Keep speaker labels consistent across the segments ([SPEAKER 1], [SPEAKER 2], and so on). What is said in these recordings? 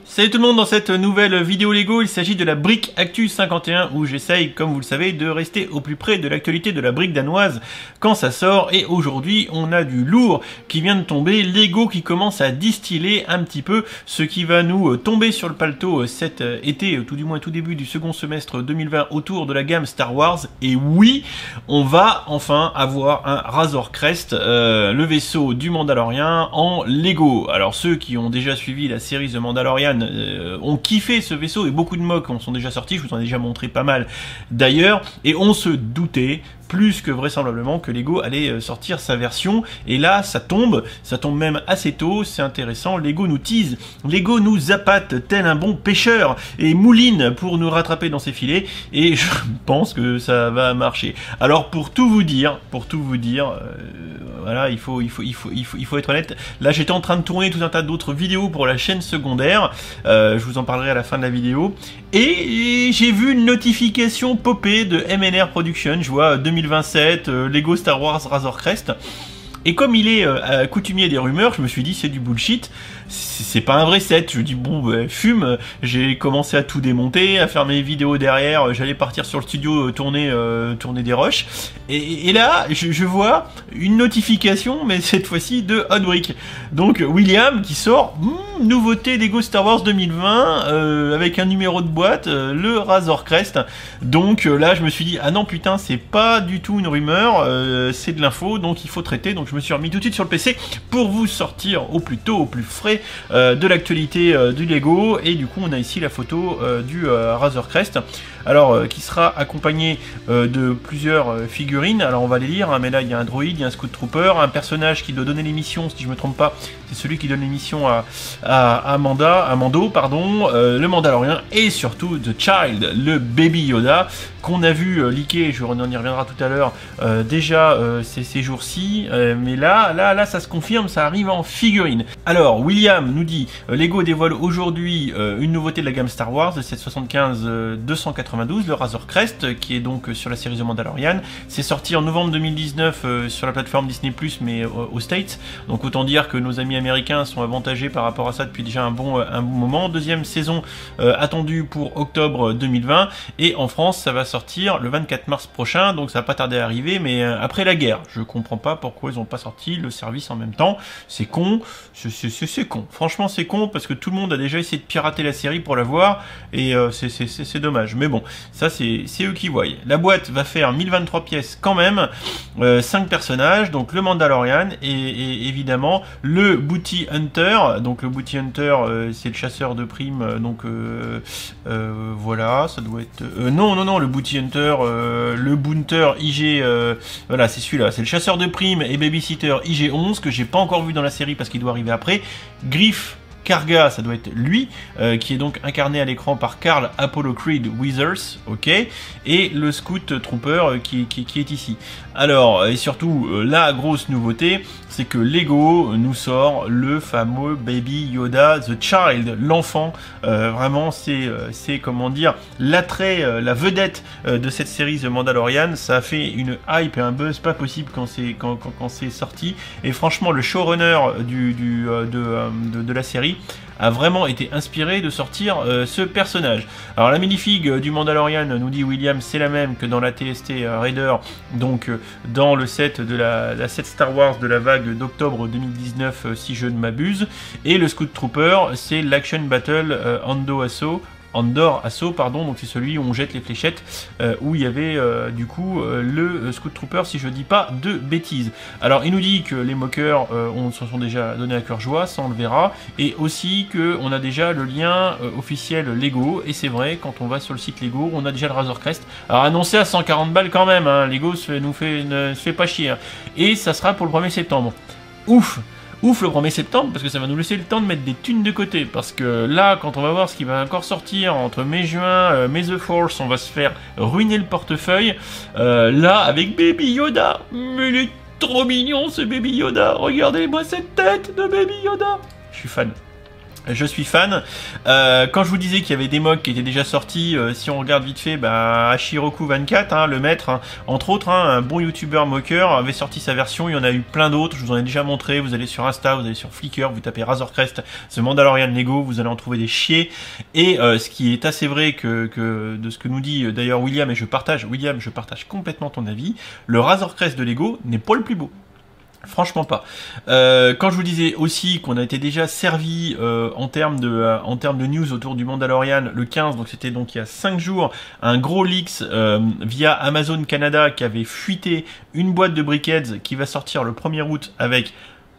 [SPEAKER 1] Salut tout le monde, dans cette nouvelle vidéo Lego, il s'agit de la brique Actu 51 où j'essaye, comme vous le savez, de rester au plus près de l'actualité de la brique danoise quand ça sort. Et aujourd'hui, on a du lourd qui vient de tomber, Lego qui commence à distiller un petit peu ce qui va nous tomber sur le paletot cet été, tout du moins tout début du second semestre 2020 autour de la gamme Star Wars. Et oui, on va enfin avoir un Razor Crest, le vaisseau du Mandalorian en Lego. Alors ceux qui ont déjà suivi la série The Mandalorian ont kiffé ce vaisseau et beaucoup de mocks en sont déjà sortis, je vous en ai déjà montré pas mal d'ailleurs, et on se doutait plus que vraisemblablement que Lego allait sortir sa version, et là ça tombe même assez tôt, c'est intéressant. Lego nous tease, Lego nous appâte tel un bon pêcheur et mouline pour nous rattraper dans ses filets, et je pense que ça va marcher. Alors pour tout vous dire, voilà, il faut être honnête. Là, j'étais en train de tourner tout un tas d'autres vidéos pour la chaîne secondaire. Je vous en parlerai à la fin de la vidéo. Et j'ai vu une notification popper de MNR Production. Je vois 2027, Lego Star Wars Razor Crest. Et comme il est coutumier des rumeurs, je me suis dit c'est du bullshit. C'est pas un vrai set. Je dis bon, bah, fume. J'ai commencé à tout démonter, à faire mes vidéos derrière. J'allais partir sur le studio tourner des rushs. Et là, je vois une notification, mais cette fois-ci de Hotbrick. Donc William qui sort nouveauté Lego Star Wars 2020 avec un numéro de boîte, le Razor Crest. Donc là, je me suis dit ah non putain, c'est pas du tout une rumeur, c'est de l'info, donc il faut traiter. Donc je me suis remis tout de suite sur le PC pour vous sortir au plus tôt, au plus frais de l'actualité du Lego. Et du coup on a ici la photo du Razor Crest, alors qui sera accompagné de plusieurs figurines. Alors on va les lire, hein, mais là il y a un droïde, il y a un Scout Trooper, un personnage qui doit donner l'émission, si je me trompe pas, c'est celui qui donne l'émission à Mando, pardon, le Mandalorian, et surtout The Child, le Baby Yoda, qu'on a vu leaker, on y reviendra tout à l'heure, déjà ces jours-ci, mais là ça se confirme, ça arrive en figurine. Alors William nous dit, Lego dévoile aujourd'hui une nouveauté de la gamme Star Wars, le 775-292, le Razor Crest, qui est donc sur la série The Mandalorian. C'est sorti en novembre 2019 sur la plateforme Disney+, mais aux States, donc autant dire que nos amis américains sont avantagés par rapport à ça depuis déjà un bon moment. Deuxième saison attendue pour octobre 2020, et en France ça va sortir le 24 mars prochain, donc ça va pas tarder à arriver, mais après la guerre. Je comprends pas pourquoi ils ont pas sorti le service en même temps, c'est con, c'est con, franchement c'est con, parce que tout le monde a déjà essayé de pirater la série pour la voir, et c'est dommage, mais bon, ça c'est eux qui voient. La boîte va faire 1023 pièces quand même, 5 personnages, donc le Mandalorian, et évidemment le Bounty Hunter. Donc le Bounty Hunter, c'est le chasseur de primes, donc voilà, ça doit être... non, le Bounty Hunter, le Bounter IG, voilà, c'est celui-là, c'est le chasseur de primes et babysitter IG-11, que j'ai pas encore vu dans la série parce qu'il doit arriver après. Griff Karga, ça doit être lui, qui est donc incarné à l'écran par Carl Apollo Creed Withers, ok, et le Scout Trooper qui est ici. Alors, et surtout, la grosse nouveauté, c'est que Lego nous sort le fameux Baby Yoda, The Child, l'enfant. Vraiment, c'est comment dire, l'attrait, la vedette de cette série The Mandalorian. Ça a fait une hype et un buzz pas possible quand c'est sorti. Et franchement, le showrunner de la série a vraiment été inspiré de sortir ce personnage. Alors la minifig du Mandalorian, nous dit William, c'est la même que dans la TST Raider, donc dans le set de la set Star Wars de la vague d'octobre 2019, si je ne m'abuse. Et le Scout Trooper, c'est l'Action Battle Andor Assault, pardon, donc c'est celui où on jette les fléchettes, où il y avait du coup le Scout Trooper, si je dis pas de bêtises. Alors il nous dit que les mockers se sont déjà donnés à cœur joie, ça on le verra, et aussi qu'on a déjà le lien officiel Lego, et c'est vrai, quand on va sur le site Lego, on a déjà le Razor Crest, alors annoncé à 140 balles quand même, hein, Lego ne se fait pas chier, hein. Et ça sera pour le 1er septembre. Ouf le 1er septembre, parce que ça va nous laisser le temps de mettre des thunes de côté, parce que là, quand on va voir ce qui va encore sortir entre mai et juin, May the Force, on va se faire ruiner le portefeuille, là, avec Baby Yoda, mais il est trop mignon ce Baby Yoda, regardez-moi cette tête de Baby Yoda, je suis fan. Je suis fan. Quand je vous disais qu'il y avait des mocks qui étaient déjà sortis, si on regarde vite fait, Ashiroku24, hein, le maître, hein, entre autres, hein, un bon youtubeur mocker, avait sorti sa version. Il y en a eu plein d'autres. Je vous en ai déjà montré. Vous allez sur Insta, vous allez sur Flickr, vous tapez Razor Crest, The Mandalorian Lego, vous allez en trouver des chiers. Et ce qui est assez vrai que de ce que nous dit d'ailleurs William, et je partage complètement ton avis, le Razor Crest de Lego n'est pas le plus beau. Franchement pas. Quand je vous disais aussi qu'on a été déjà servi en termes de news autour du Mandalorian le 15, donc c'était donc il y a 5 jours, un gros leaks via Amazon Canada qui avait fuité une boîte de Brickheads qui va sortir le 1er août avec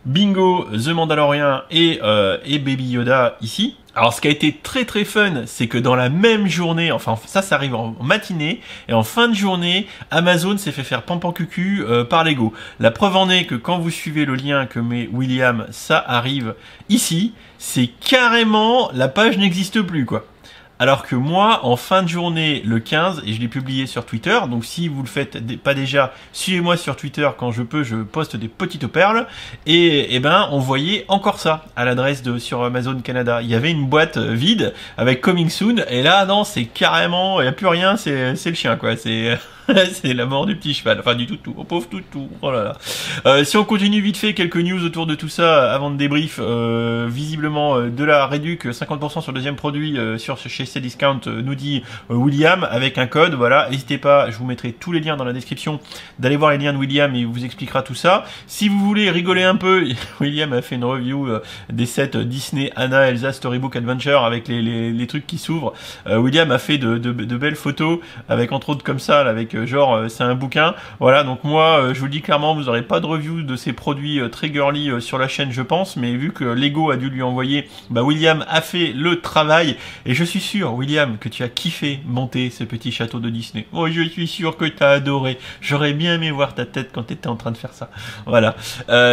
[SPEAKER 1] Bingo, The Mandalorian et Baby Yoda ici. Alors ce qui a été très très fun, c'est que dans la même journée, enfin ça arrive en matinée, et en fin de journée, Amazon s'est fait faire pampan-cucu par Lego. La preuve en est que quand vous suivez le lien que met William, ça arrive ici, c'est carrément, la page n'existe plus quoi. Alors que moi, en fin de journée, le 15, et je l'ai publié sur Twitter, donc si vous le faites pas déjà, suivez-moi sur Twitter, quand je peux, je poste des petites perles, et ben, on voyait encore ça, à l'adresse sur Amazon Canada. Il y avait une boîte vide, avec Coming Soon, et là, non, c'est carrément, il n'y a plus rien, c'est le chien, quoi, c'est... c'est la mort du petit cheval, enfin du toutou, oh pauvre toutou, oh là là. Si on continue vite fait, quelques news autour de tout ça avant de débrief, visiblement de la réduc 50% sur le deuxième produit chez Cdiscount, nous dit William, avec un code, voilà, n'hésitez pas, je vous mettrai tous les liens dans la description, d'aller voir les liens de William, et il vous expliquera tout ça. Si vous voulez rigoler un peu, William a fait une review des sets Disney, Anna, Elsa, Storybook Adventure, avec les trucs qui s'ouvrent. William a fait de belles photos, avec entre autres comme ça, là, avec genre c'est un bouquin, voilà, donc moi je vous le dis clairement, vous n'aurez pas de review de ces produits très girly sur la chaîne je pense, mais vu que Lego a dû lui envoyer, William a fait le travail, et je suis sûr William que tu as kiffé monter ce petit château de Disney. Oh, je suis sûr que tu as adoré, j'aurais bien aimé voir ta tête quand tu étais en train de faire ça, voilà.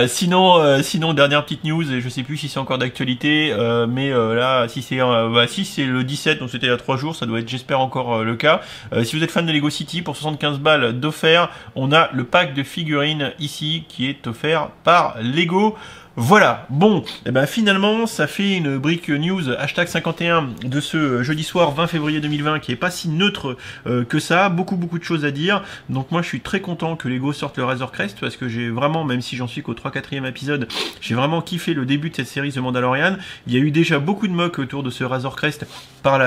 [SPEAKER 1] Sinon dernière petite news, et je sais plus si c'est encore d'actualité, mais là si c'est le 17, donc c'était il y a 3 jours, ça doit être j'espère encore le cas. Si vous êtes fan de Lego City, pour 75 balles d'offert, on a le pack de figurines ici qui est offert par Lego. Voilà, bon, et finalement, ça fait une brick news hashtag 51 de ce jeudi soir 20 février 2020 qui est pas si neutre que ça, beaucoup de choses à dire. Donc moi je suis très content que Lego sorte le Razor Crest parce que j'ai vraiment, même si j'en suis qu'au 3-4e épisode, j'ai vraiment kiffé le début de cette série The Mandalorian. Il y a eu déjà beaucoup de mocks autour de ce Razor Crest par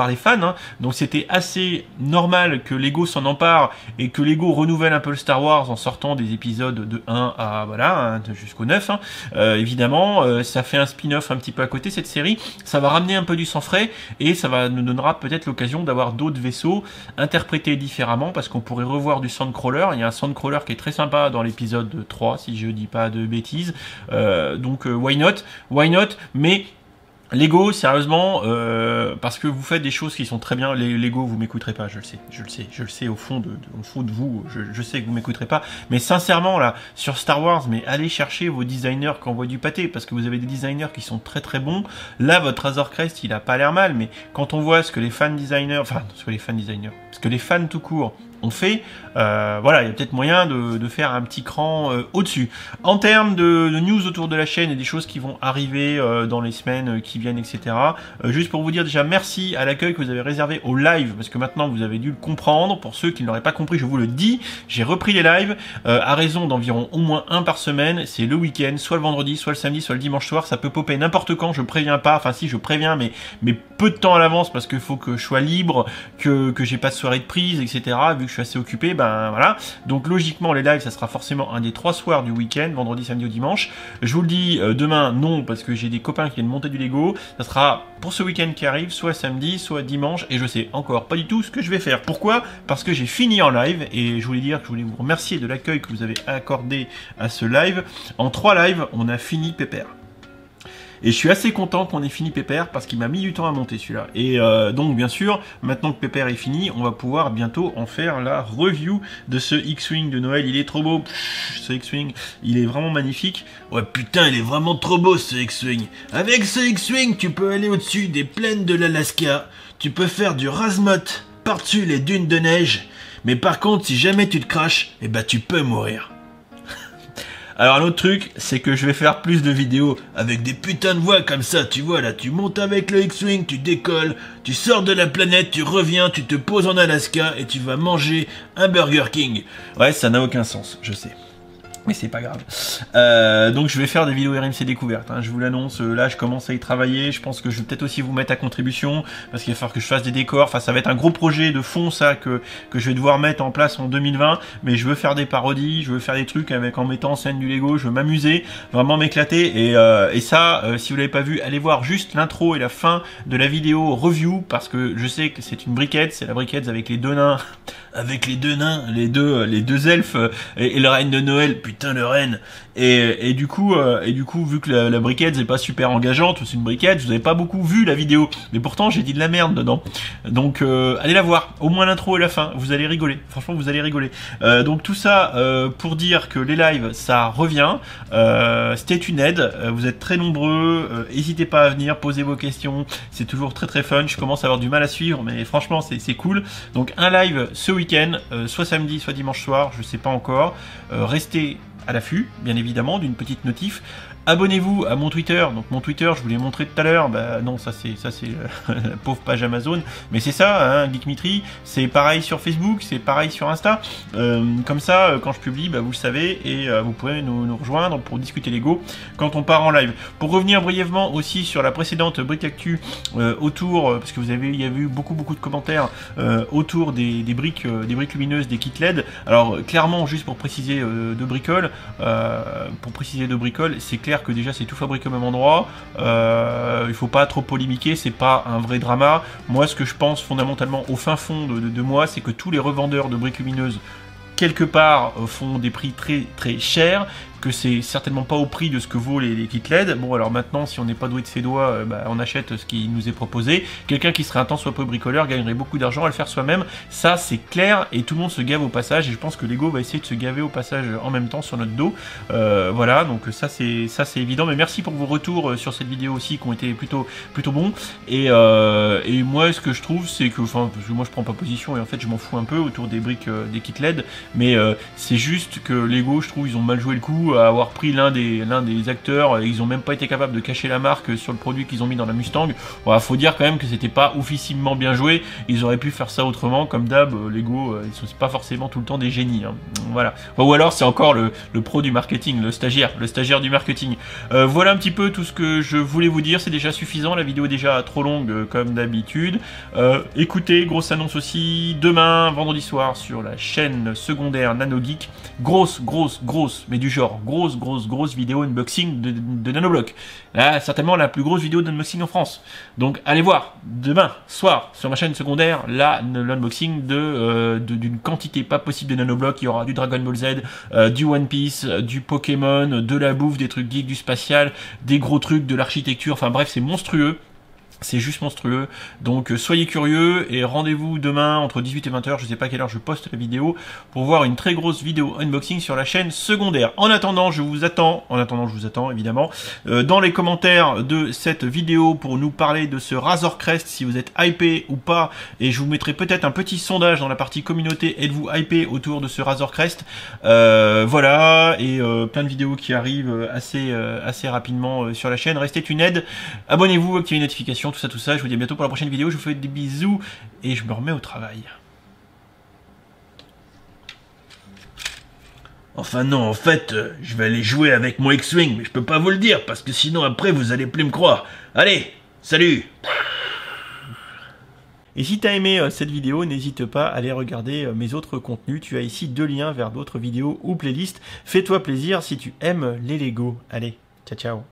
[SPEAKER 1] les fans, hein. Donc c'était assez normal que Lego s'en empare et que Lego renouvelle un peu le Star Wars en sortant des épisodes de 1 à voilà jusqu'au 9, hein. Évidemment, ça fait un spin-off un petit peu à côté cette série, ça va ramener un peu du sang frais et ça nous donnera peut-être l'occasion d'avoir d'autres vaisseaux interprétés différemment parce qu'on pourrait revoir du Sandcrawler. Il y a un Sandcrawler qui est très sympa dans l'épisode 3 si je dis pas de bêtises, donc why not, mais Lego, sérieusement, parce que vous faites des choses qui sont très bien. Lego, vous m'écouterez pas, je le sais au fond de vous, je sais que vous m'écouterez pas. Mais sincèrement, là, sur Star Wars, mais allez chercher vos designers qui envoient du pâté, parce que vous avez des designers qui sont très très bons. Là, votre Razor Crest, il a pas l'air mal, mais quand on voit ce que les fans tout court ont fait, voilà, il y a peut-être moyen de faire un petit cran au-dessus. En termes de news autour de la chaîne et des choses qui vont arriver dans les semaines qui viennent, etc. Juste pour vous dire déjà merci à l'accueil que vous avez réservé au live, parce que maintenant vous avez dû le comprendre. Pour ceux qui ne l'auraient pas compris, je vous le dis, j'ai repris les lives à raison d'environ au moins un par semaine. C'est le week-end, soit le vendredi, soit le samedi, soit le dimanche soir. Ça peut popper n'importe quand, je préviens pas, enfin si je préviens, mais peu de temps à l'avance parce qu'il faut que je sois libre, que j'ai pas de soirée de prise, etc. Vu que je suis assez occupé, voilà. Donc logiquement les lives ça sera forcément un des 3 soirs du week-end, vendredi, samedi ou dimanche. Je vous le dis demain non parce que j'ai des copains qui viennent monter du Lego. Ça sera pour ce week-end qui arrive, soit samedi, soit dimanche, et je sais encore pas du tout ce que je vais faire. Pourquoi? Parce que j'ai fini en live, et je voulais dire que je voulais vous remercier de l'accueil que vous avez accordé à ce live. En 3 lives, on a fini pépère. Et je suis assez content qu'on ait fini Pépère parce qu'il m'a mis du temps à monter celui-là. Et donc bien sûr, maintenant que Pépère est fini, on va pouvoir bientôt en faire la review de ce X-Wing de Noël. Il est trop beau, ce X-Wing, il est vraiment magnifique. Ouais putain, il est vraiment trop beau ce X-Wing. Avec ce X-Wing, tu peux aller au-dessus des plaines de l'Alaska. Tu peux faire du razmot par-dessus les dunes de neige. Mais par contre, si jamais tu te craches, tu peux mourir. Alors un autre truc, c'est que je vais faire plus de vidéos avec des putains de voix comme ça, tu vois là, tu montes avec le X-Wing, tu décolles, tu sors de la planète, tu reviens, tu te poses en Alaska et tu vas manger un Burger King. Ouais, ça n'a aucun sens, je sais. Mais c'est pas grave. Donc je vais faire des vidéos RMC découvertes, hein, je vous l'annonce, là je commence à y travailler, je pense que je vais peut-être aussi vous mettre à contribution, parce qu'il va falloir que je fasse des décors, enfin ça va être un gros projet de fond ça, que je vais devoir mettre en place en 2020, mais je veux faire des parodies, je veux faire des trucs en mettant en scène du Lego, je veux m'amuser, vraiment m'éclater, et ça, si vous l'avez pas vu, allez voir juste l'intro et la fin de la vidéo review, parce que je sais que c'est une briquette, c'est la briquette avec les deux nains, les deux elfes, et le reine de Noël, putain le reine, et du coup vu que la briquette c'est pas super engageante, c'est une briquette, vous avez pas beaucoup vu la vidéo, mais pourtant j'ai dit de la merde dedans, donc allez la voir, au moins l'intro et la fin, vous allez rigoler, franchement vous allez rigoler. Donc tout ça pour dire que les lives ça revient, c'était une aide, vous êtes très nombreux, n'hésitez pas à venir, poser vos questions, c'est toujours très très fun, je commence à avoir du mal à suivre, mais franchement c'est cool. Donc un live ce week-end, soit samedi soit dimanche soir, je sais pas encore, restez à l'affût, bien évidemment, d'une petite notif. Abonnez-vous à mon Twitter, donc mon Twitter, je vous l'ai montré tout à l'heure, bah non, ça c'est la pauvre page Amazon, mais c'est ça, hein, Geekmitry, c'est pareil sur Facebook, c'est pareil sur Insta, comme ça, quand je publie, bah, vous le savez, et vous pourrez nous rejoindre pour discuter Lego quand on part en live. Pour revenir brièvement aussi sur la précédente Brick Actu, autour, parce que il y a eu beaucoup de commentaires autour des briques lumineuses, des kits LED, alors clairement, juste pour préciser de bricole, c'est clair que déjà c'est tout fabriqué au même endroit, il faut pas trop polémiquer, c'est pas un vrai drama. Moi ce que je pense fondamentalement au fin fond de moi, c'est que tous les revendeurs de briques lumineuses quelque part font des prix très chers, que c'est certainement pas au prix de ce que vaut les kits LED. Bon alors maintenant si on n'est pas doué de ses doigts, bah, on achète ce qui nous est proposé. Quelqu'un qui serait un temps soit peu bricoleur gagnerait beaucoup d'argent à le faire soi-même, ça c'est clair, et tout le monde se gave au passage, et je pense que Lego va essayer de se gaver au passage en même temps sur notre dos. Voilà, donc ça c'est évident, mais merci pour vos retours sur cette vidéo aussi qui ont été plutôt bons, et moi ce que je trouve c'est que, enfin parce que moi je prends pas position et en fait je m'en fous un peu autour des briques des kits LED, mais c'est juste que Lego, je trouve ils ont mal joué le coup à avoir pris l'un des acteurs, ils ont même pas été capables de cacher la marque sur le produit qu'ils ont mis dans la Mustang. Voilà, faut dire quand même que c'était pas officiellement bien joué, ils auraient pu faire ça autrement, comme d'hab, Lego, ils sont pas forcément tout le temps des génies, hein. Voilà. Ou alors c'est encore le pro du marketing, le stagiaire du marketing. Voilà un petit peu tout ce que je voulais vous dire, c'est déjà suffisant, la vidéo est déjà trop longue comme d'habitude. Écoutez, grosse annonce aussi, demain, vendredi soir, sur la chaîne secondaire NanoGeek, grosse, mais du genre grosse vidéo unboxing de Nanoblock. Là, certainement la plus grosse vidéo d'unboxing en France. Donc allez voir demain soir sur ma chaîne secondaire l'unboxing d'une quantité pas possible de Nanoblock. Il y aura du Dragon Ball Z, du One Piece, du Pokémon, de la bouffe, des trucs geeks, du spatial, des gros trucs, de l'architecture. Enfin bref, c'est monstrueux. C'est juste monstrueux, donc soyez curieux et rendez-vous demain entre 18 et 20h, je sais pas à quelle heure je poste la vidéo, pour voir une très grosse vidéo unboxing sur la chaîne secondaire. En attendant, je vous attends évidemment, dans les commentaires de cette vidéo pour nous parler de ce Razor Crest, si vous êtes hypé ou pas, et je vous mettrai peut-être un petit sondage dans la partie communauté, êtes-vous hypé autour de ce Razor Crest, voilà, et plein de vidéos qui arrivent assez rapidement sur la chaîne. Restez une aide, abonnez-vous, activez les notifications, tout ça, je vous dis à bientôt pour la prochaine vidéo, je vous fais des bisous et je me remets au travail. Enfin non, en fait, je vais aller jouer avec mon X-Wing, mais je peux pas vous le dire, parce que sinon après vous allez plus me croire. Allez, salut! Et si tu as aimé cette vidéo, n'hésite pas à aller regarder mes autres contenus, tu as ici 2 liens vers d'autres vidéos ou playlists. Fais-toi plaisir si tu aimes les Lego. Allez, ciao ciao!